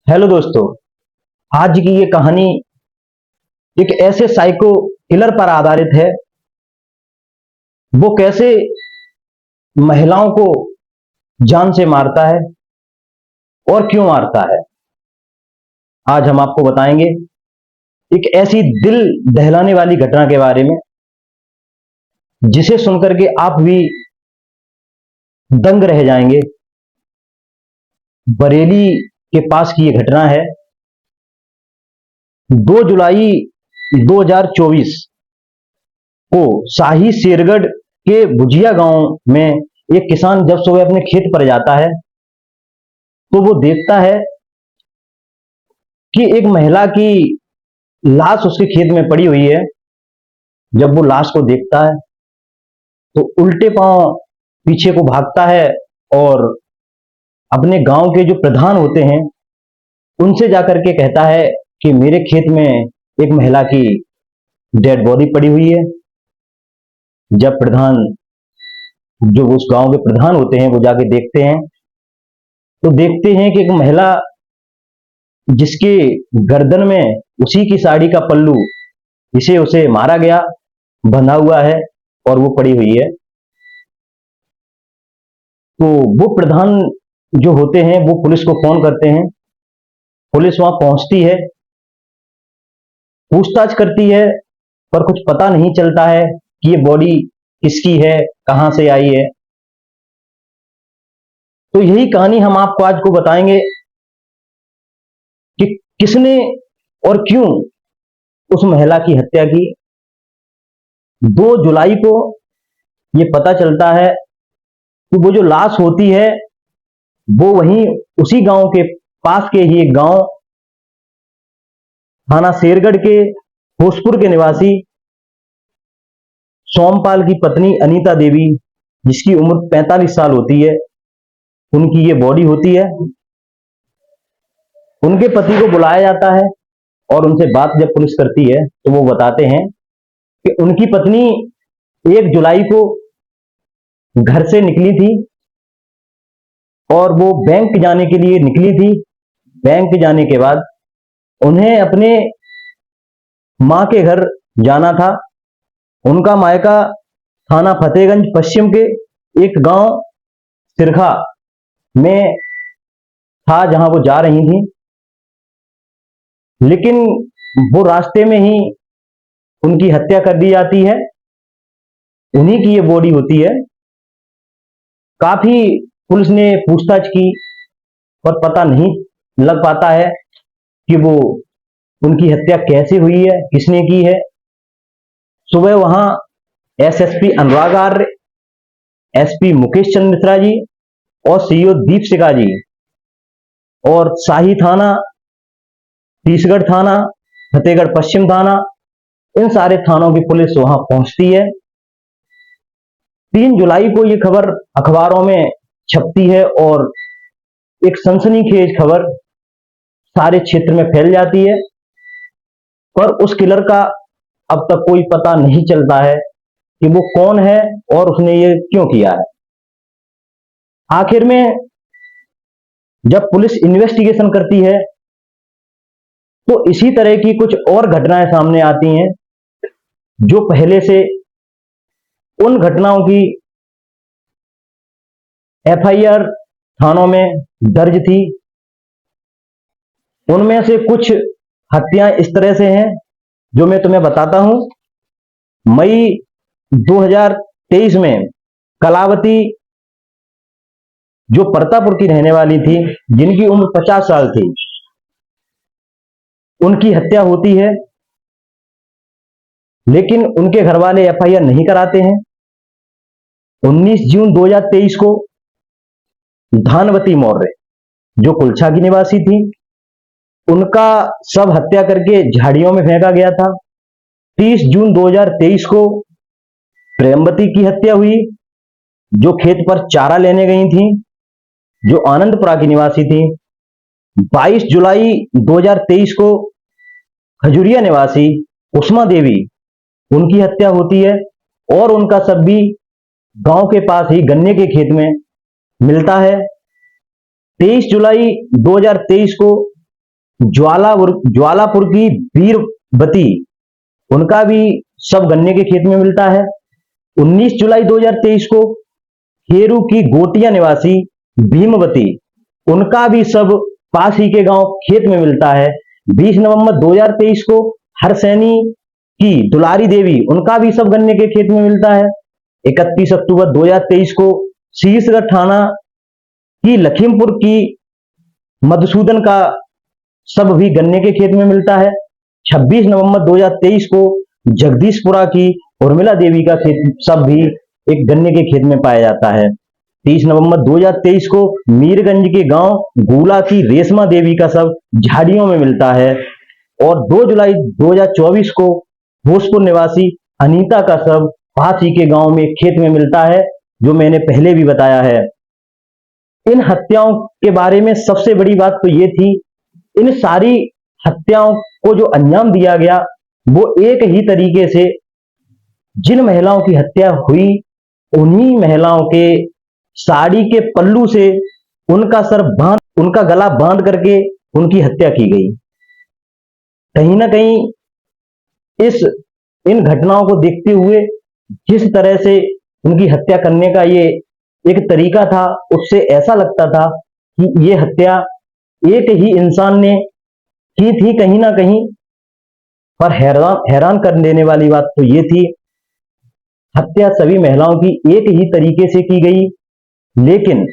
Hello दोस्तों। आज की ये कहानी एक ऐसे साइको किलर पर आधारित है। वो कैसे महिलाओं को जान से मारता है और क्यों मारता है, आज हम आपको बताएंगे। एक ऐसी दिल दहलाने वाली घटना के बारे में जिसे सुनकर के आप भी दंग रह जाएंगे। बरेली के पास की ये घटना है। 2 जुलाई 2024 को शाही शेरगढ़ के भुजिया गांव में एक किसान जब सुबह अपने खेत पर जाता है तो वो देखता है कि एक महिला की लाश उसके खेत में पड़ी हुई है। जब वो लाश को देखता है तो उल्टे पांव पीछे को भागता है और अपने गांव के जो प्रधान होते हैं उनसे जाकर के कहता है कि मेरे खेत में एक महिला की डेड बॉडी पड़ी हुई है। जब प्रधान, जो उस गांव के प्रधान होते हैं, वो जाके देखते हैं तो देखते हैं कि एक महिला जिसके गर्दन में उसी की साड़ी का पल्लू, जिसे उसे मारा गया, बंधा हुआ है और वो पड़ी हुई है। तो वो प्रधान जो होते हैं वो पुलिस को फोन करते हैं। पुलिस वहां पहुंचती है, पूछताछ करती है, पर कुछ पता नहीं चलता है कि ये बॉडी किसकी है, कहां से आई है। तो यही कहानी हम आपको आज को बताएंगे कि किसने और क्यों उस महिला की हत्या की। 2 जुलाई को ये पता चलता है कि वो जो लाश होती है वो वहीं उसी गांव के पास के ही एक गांव थाना शेरगढ़ के होसपुर के निवासी सोमपाल की पत्नी अनीता देवी, जिसकी उम्र 45 साल होती है, उनकी ये बॉडी होती है। उनके पति को बुलाया जाता है और उनसे बात जब पुलिस करती है तो वो बताते हैं कि उनकी पत्नी 1 जुलाई को घर से निकली थी और वो बैंक जाने के लिए निकली थी। बैंक जाने के बाद उन्हें अपने मां के घर जाना था। उनका मायका थाना फतेहगंज पश्चिम के एक गांव सिरखा में था जहां वो जा रही थी, लेकिन वो रास्ते में ही उनकी हत्या कर दी जाती है। उन्हीं की ये बॉडी होती है। काफी पुलिस ने पूछताछ की पर पता नहीं लग पाता है कि वो उनकी हत्या कैसे हुई है, किसने की है। सुबह वहां एसएसपी अनुराग आर्य, एसपी मुकेश चंद्र मिश्रा जी और सीओ दीप सिका जी और शाही थाना, तीसगढ़ थाना, फतेहगढ़ पश्चिम थाना, इन सारे थानों की पुलिस वहां पहुंचती है। 3 जुलाई को ये खबर अखबारों में छपती है और एक सनसनीखेज खबर सारे क्षेत्र में फैल जाती है। पर उस किलर का अब तक कोई पता नहीं चलता है कि वो कौन है और उसने ये क्यों किया है। आखिर में जब पुलिस इन्वेस्टिगेशन करती है तो इसी तरह की कुछ और घटनाएं सामने आती हैं जो पहले से उन घटनाओं की एफआईआर थानों में दर्ज थी। उनमें से कुछ हत्याएं इस तरह से हैं जो मैं तुम्हें बताता हूं। मई 2023 में कलावती, जो परतापुर की रहने वाली थी, जिनकी उम्र 50 साल थी, उनकी हत्या होती है, लेकिन उनके घर वाले एफआईआर नहीं कराते हैं। 19 जून 2023 को धानवती मौर्य, जो कुलछा की निवासी थी, उनका शव हत्या करके झाड़ियों में फेंका गया था। 30 जून 2023 को प्रेमवती की हत्या हुई, जो खेत पर चारा लेने गई थी, जो आनंदपुरा की निवासी थी। 22 जुलाई 2023 को खजुरिया निवासी उष्मा देवी, उनकी हत्या होती है और उनका शव भी गांव के पास ही गन्ने के खेत में मिलता है। 23 जुलाई 2023 को ज्वालापुर की वीरवती, उनका भी सब गन्ने के खेत में मिलता है। 19 जुलाई 2023 को खेरू की गोटिया निवासी भीमवती, उनका भी सब पास ही के गांव खेत में मिलता है। 20 नवंबर 2023 को हरसैनी की दुलारी देवी, उनका भी सब गन्ने के खेत में मिलता है। 31 अक्टूबर 2023 को शीशगढ़ थाना की लखीमपुर की मधुसूदन का सब भी गन्ने के खेत में मिलता है। 26 नवंबर 2023 को जगदीशपुरा की उर्मिला देवी का खेत सब भी एक गन्ने के खेत में पाया जाता है। 30 नवंबर 2023 को मीरगंज के गांव गूला की रेशमा देवी का सब झाड़ियों में मिलता है। और 2 जुलाई 2024 को भोजपुर निवासी अनीता का सब पास ही के गांव में खेत में मिलता है, जो मैंने पहले भी बताया है। इन हत्याओं के बारे में सबसे बड़ी बात तो ये थी, इन सारी हत्याओं को जो अंजाम दिया गया वो एक ही तरीके से जिन महिलाओं की हत्या हुई, उन्हीं महिलाओं के साड़ी के पल्लू से उनका गला बांध करके उनकी हत्या की गई। कहीं ना कहीं इन घटनाओं को देखते हुए जिस तरह से उनकी हत्या करने का ये एक तरीका था, उससे ऐसा लगता था कि ये हत्या एक ही इंसान ने की थी कहीं ना कहीं। पर हैरान कर देने वाली बात तो ये थी, हत्या सभी महिलाओं की एक ही तरीके से की गई, लेकिन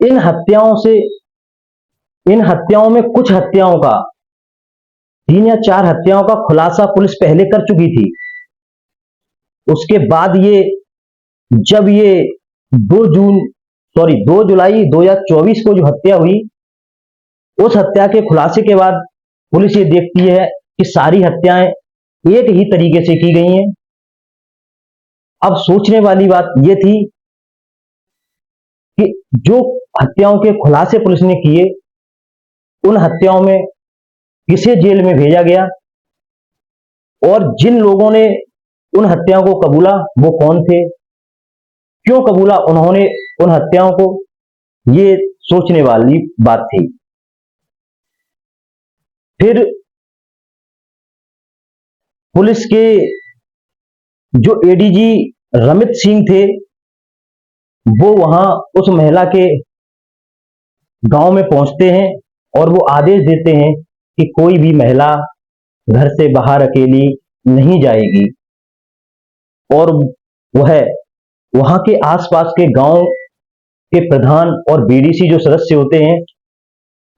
इन हत्याओं में कुछ हत्याओं का 3 या 4 हत्याओं का खुलासा पुलिस पहले कर चुकी थी। उसके बाद जब ये 2 जुलाई 2024 को जो हत्या हुई, उस हत्या के खुलासे के बाद पुलिस ये देखती है कि सारी हत्याएं एक ही तरीके से की गई हैं। अब सोचने वाली बात ये थी कि जो हत्याओं के खुलासे पुलिस ने किए, उन हत्याओं में किसे जेल में भेजा गया और जिन लोगों ने उन हत्याओं को कबूला वो कौन थे, क्यों कबूला उन्होंने उन हत्याओं को, ये सोचने वाली बात थी। फिर पुलिस के जो एडीजी रमित सिंह थे, वो वहां उस महिला के गांव में पहुंचते हैं और वो आदेश देते हैं कि कोई भी महिला घर से बाहर अकेली नहीं जाएगी। और वह वहां के आसपास के गांव के प्रधान और बीडीसी जो सदस्य होते हैं,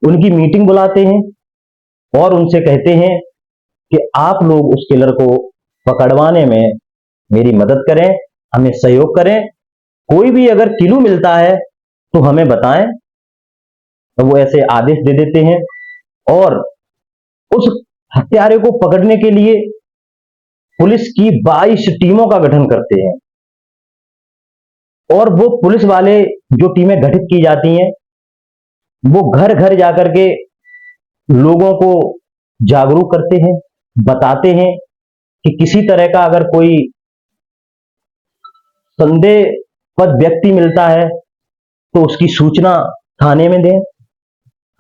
उनकी मीटिंग बुलाते हैं और उनसे कहते हैं कि आप लोग उस किलर को पकड़वाने में मेरी मदद करें, हमें सहयोग करें। कोई भी अगर किलू मिलता है तो हमें बताएं। तो वो ऐसे आदेश दे देते हैं और उस हत्यारे को पकड़ने के लिए पुलिस की 22 टीमों का गठन करते हैं। और वो पुलिस वाले जो टीमें गठित की जाती हैं, वो घर घर जाकर के लोगों को जागरूक करते हैं, बताते हैं कि किसी तरह का अगर कोई संदेहपद व्यक्ति मिलता है तो उसकी सूचना थाने में दें,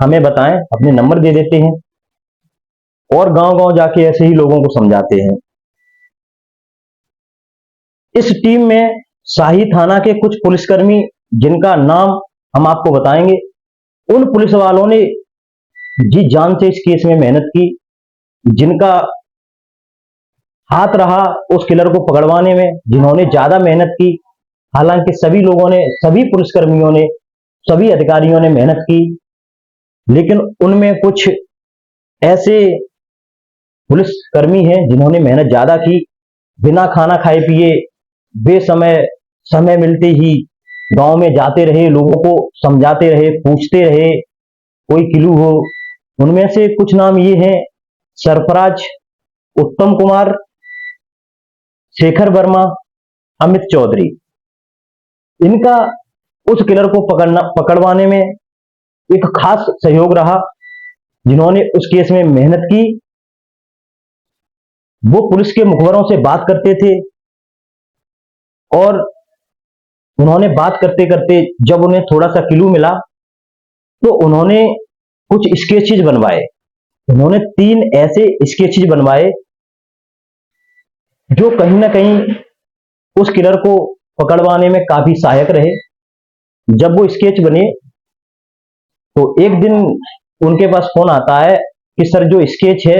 हमें बताएं, अपने नंबर दे देते हैं और गांव-गांव जाके ऐसे ही लोगों को समझाते हैं। इस टीम में शाही थाना के कुछ पुलिसकर्मी, जिनका नाम हम आपको बताएंगे, उन पुलिस वालों ने जी जान से इस केस में मेहनत की, जिनका हाथ रहा उस किलर को पकड़वाने में, जिन्होंने ज्यादा मेहनत की। हालांकि सभी लोगों ने, सभी पुलिसकर्मियों ने, सभी अधिकारियों ने मेहनत की, लेकिन उनमें कुछ ऐसे पुलिसकर्मी हैं जिन्होंने मेहनत ज्यादा की, बिना खाना खाए पिए समय मिलते ही गांव में जाते रहे, लोगों को समझाते रहे, पूछते रहे कोई किलू हो। उनमें से कुछ नाम ये हैं: सरफराज, उत्तम कुमार, शेखर वर्मा, अमित चौधरी। इनका उस किलर को पकड़वाने में एक खास सहयोग रहा। जिन्होंने उस केस में मेहनत की, वो पुलिस के मुखबरों से बात करते थे और उन्होंने बात करते करते जब उन्हें थोड़ा सा किलू मिला तो उन्होंने कुछ स्केचेज बनवाए। उन्होंने 3 ऐसे स्केचेज बनवाए जो कहीं ना कहीं उस किलर को पकड़वाने में काफी सहायक रहे। जब वो स्केच बने तो एक दिन उनके पास फोन आता है कि सर जो स्केच है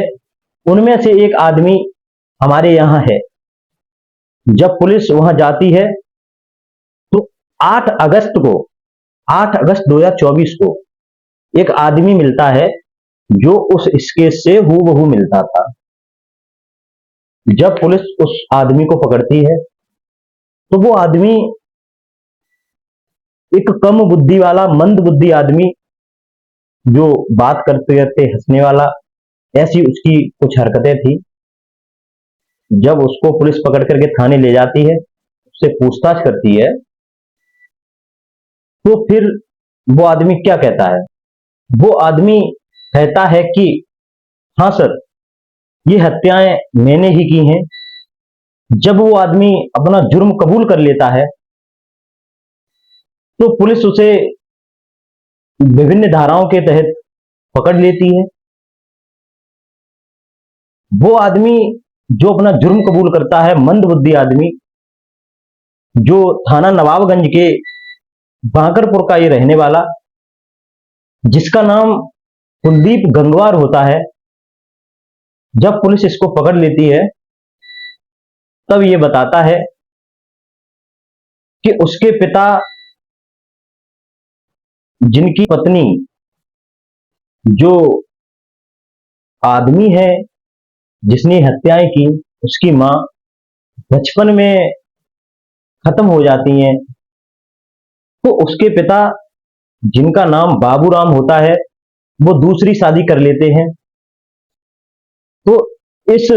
उनमें से एक आदमी हमारे यहाँ है। जब पुलिस वहां जाती है तो 8 अगस्त को 8 अगस्त 2024 को एक आदमी मिलता है जो उस स्केच से हूबहू मिलता था। जब पुलिस उस आदमी को पकड़ती है तो वो आदमी एक कम बुद्धि वाला, मंद बुद्धि आदमी, जो बात करते करते हंसने वाला, ऐसी उसकी कुछ हरकतें थी। जब उसको पुलिस पकड़ करके थाने ले जाती है, उससे पूछताछ करती है, तो फिर वो आदमी क्या कहता है? वो आदमी कहता है कि हाँ सर, ये हत्याएं मैंने ही की हैं। जब वो आदमी अपना जुर्म कबूल कर लेता है तो पुलिस उसे विभिन्न धाराओं के तहत पकड़ लेती है। वो आदमी जो अपना जुर्म कबूल करता है, मंद बुद्धि आदमी, जो थाना नवाबगंज के बांकरपुर का ये रहने वाला, जिसका नाम कुलदीप गंगवार होता है, जब पुलिस इसको पकड़ लेती है तब ये बताता है कि उसके पिता, जिनकी पत्नी, जो आदमी है जिसने हत्याएं की, उसकी मां बचपन में खत्म हो जाती हैं। तो उसके पिता, जिनका नाम बाबूराम होता है, वो दूसरी शादी कर लेते हैं। तो इस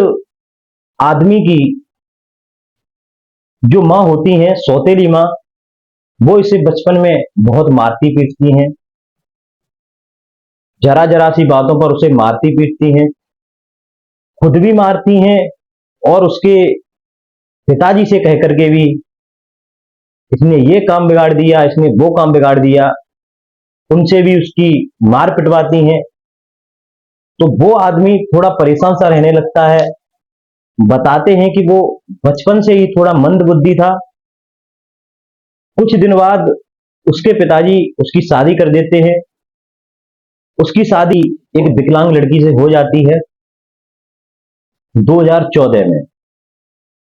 आदमी की जो मां होती हैं, सौतेली मां, वो इसे बचपन में बहुत मारती पीटती हैं, जरा जरा सी बातों पर उसे मारती पीटती हैं, खुद भी मारती हैं और उसके पिताजी से कह करके भी इसने ये काम बिगाड़ दिया, इसने वो काम बिगाड़ दिया, उनसे भी उसकी मार पिटवाती हैं। तो वो आदमी थोड़ा परेशान सा रहने लगता है। बताते हैं कि वो बचपन से ही थोड़ा मंद बुद्धि था। कुछ दिन बाद उसके पिताजी उसकी शादी कर देते हैं। उसकी शादी एक विकलांग लड़की से हो जाती है 2014 में।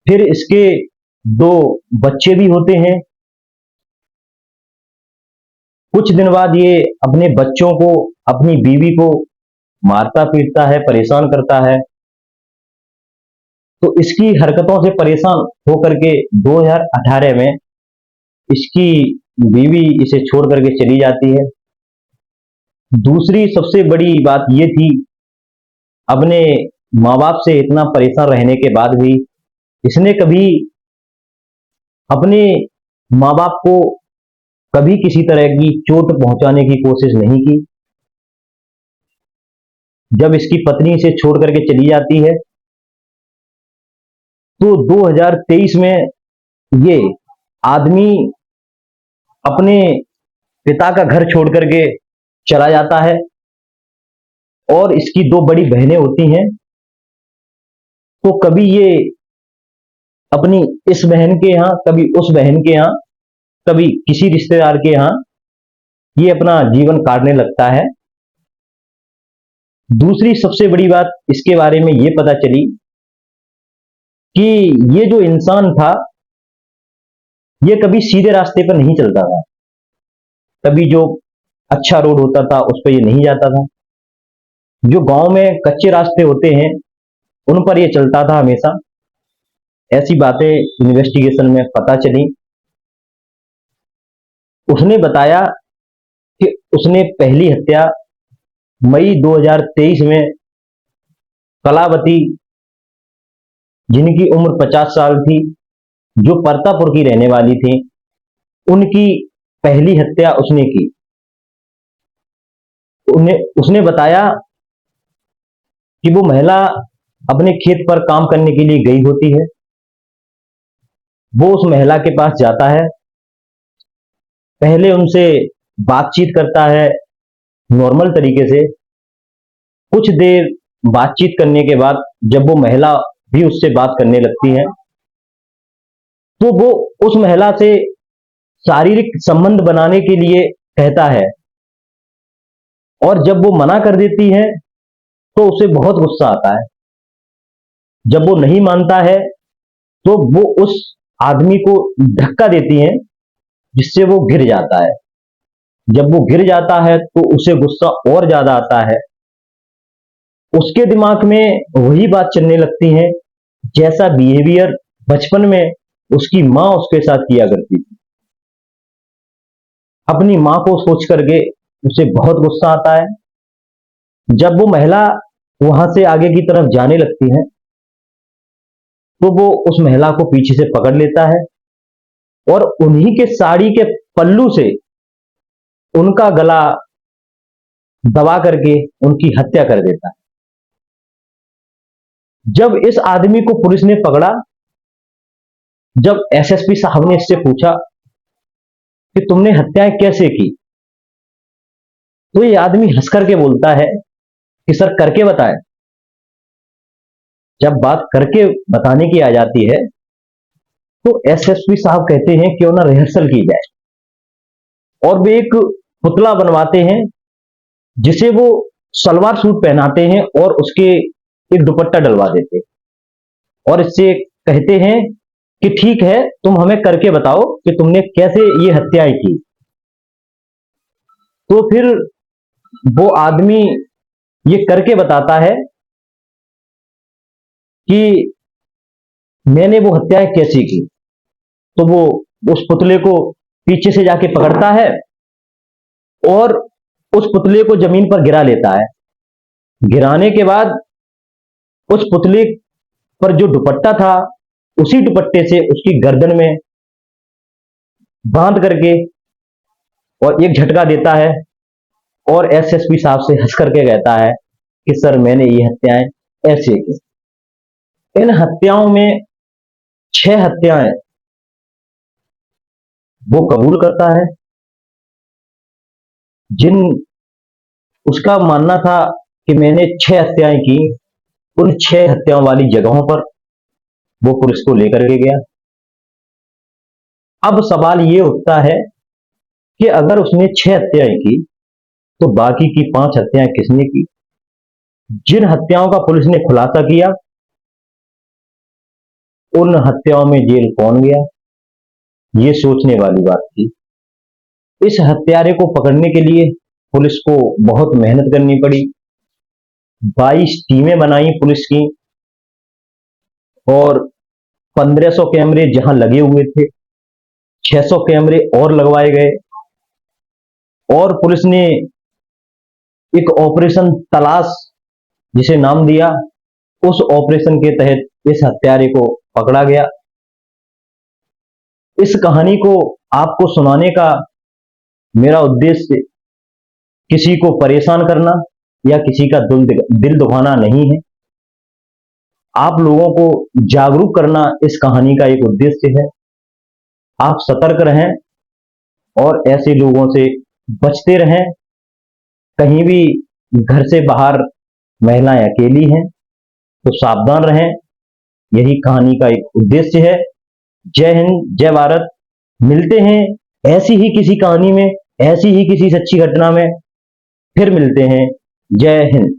फिर इसके 2 बच्चे भी होते हैं। कुछ दिन बाद ये अपने बच्चों को, अपनी बीवी को मारता पीटता है, परेशान करता है। तो इसकी हरकतों से परेशान होकर के 2018 में इसकी बीवी इसे छोड़ करके चली जाती है। दूसरी सबसे बड़ी बात यह थी, अपने माँ बाप से इतना परेशान रहने के बाद भी इसने कभी अपने माँ बाप को कभी किसी तरह की चोट पहुंचाने की कोशिश नहीं की। जब इसकी पत्नी इसे छोड़ करके चली जाती है तो 2023 में ये आदमी अपने पिता का घर छोड़ करके चला जाता है। और इसकी 2 बड़ी बहनें होती हैं। तो कभी ये अपनी इस बहन के यहाँ, कभी उस बहन के यहाँ, कभी किसी रिश्तेदार के यहाँ ये अपना जीवन काटने लगता है। दूसरी सबसे बड़ी बात इसके बारे में ये पता चली कि ये जो इंसान था, ये कभी सीधे रास्ते पर नहीं चलता था। कभी जो अच्छा रोड होता था उस पर ये नहीं जाता था। जो गांव में कच्चे रास्ते होते हैं उन पर ये चलता था हमेशा। ऐसी बातें इन्वेस्टिगेशन में पता चली। उसने बताया कि उसने पहली हत्या मई 2023 में कलावती, जिनकी उम्र 50 साल थी, जो परतापुर की रहने वाली थी, उनकी पहली हत्या उसने की। उसने बताया कि वो महिला अपने खेत पर काम करने के लिए गई होती है। वो उस महिला के पास जाता है, पहले उनसे बातचीत करता है, नॉर्मल तरीके से कुछ देर बातचीत करने के बाद जब वो महिला भी उससे बात करने लगती है, तो वो उस महिला से शारीरिक संबंध बनाने के लिए कहता है, और जब वो मना कर देती है तो उसे बहुत गुस्सा आता है। जब वो नहीं मानता है तो वो उस आदमी को धक्का देती है, जिससे वो गिर जाता है। जब वो गिर जाता है तो उसे गुस्सा और ज्यादा आता है। उसके दिमाग में वही बात चलने लगती है जैसा बिहेवियर बचपन में उसकी माँ उसके साथ किया करती थी। अपनी माँ को सोच करके उसे बहुत गुस्सा आता है। जब वो महिला वहां से आगे की तरफ जाने लगती है तो वो उस महिला को पीछे से पकड़ लेता है और उन्हीं के साड़ी के पल्लू से उनका गला दबा करके उनकी हत्या कर देता है। जब इस आदमी को पुलिस ने पकड़ा, जब एसएसपी साहब ने इससे पूछा कि तुमने हत्याएं कैसे की, तो ये आदमी हंस करके बोलता है कि सर करके बताएं। जब बात करके बताने की आ जाती है तो एसएसपी साहब कहते हैं क्यों ना रिहर्सल की जाए, और वे एक पुतला बनवाते हैं जिसे वो सलवार सूट पहनाते हैं और उसके एक दुपट्टा डलवा देते हैं और इससे कहते हैं कि ठीक है, तुम हमें करके बताओ कि तुमने कैसे ये हत्याएं की। तो फिर वो आदमी ये करके बताता है कि मैंने वो हत्याएं कैसी की। तो वो उस पुतले को पीछे से जाके पकड़ता है और उस पुतले को जमीन पर गिरा लेता है। गिराने के बाद उस पुतले पर जो दुपट्टा था, उसी दुपट्टे से उसकी गर्दन में बांध करके और एक झटका देता है और एसएसपी साहब से हंस करके कहता है कि सर मैंने ये हत्याएं ऐसे की। इन हत्याओं में 6 हत्याएं वो कबूल करता है, जिन उसका मानना था कि मैंने 6 हत्याएं की। उन 6 हत्याओं वाली जगहों पर वो पुलिस को लेकर के गया। अब सवाल ये उठता है कि अगर उसने 6 हत्याएं की तो बाकी की 5 हत्याएं किसने की। जिन हत्याओं का पुलिस ने खुलासा किया, उन हत्याओं में जेल कौन गया, ये सोचने वाली बात थी। इस हत्यारे को पकड़ने के लिए पुलिस को बहुत मेहनत करनी पड़ी। 22 टीमें बनाई पुलिस की और 1500 कैमरे जहां लगे हुए थे, 600 कैमरे और लगवाए गए और पुलिस ने एक ऑपरेशन तलाश जिसे नाम दिया। उस ऑपरेशन के तहत इस हत्यारे को पकड़ा गया। इस कहानी को आपको सुनाने का मेरा उद्देश्य किसी को परेशान करना या किसी का दिल दुखाना नहीं है। आप लोगों को जागरूक करना इस कहानी का एक उद्देश्य है। आप सतर्क रहें और ऐसे लोगों से बचते रहें। कहीं भी घर से बाहर महिलाएं अकेली हैं तो सावधान रहें। यही कहानी का एक उद्देश्य है। जय हिंद, जय भारत। मिलते हैं ऐसी ही किसी कहानी में, ऐसी ही किसी सच्ची घटना में। फिर मिलते हैं। जय हिंद।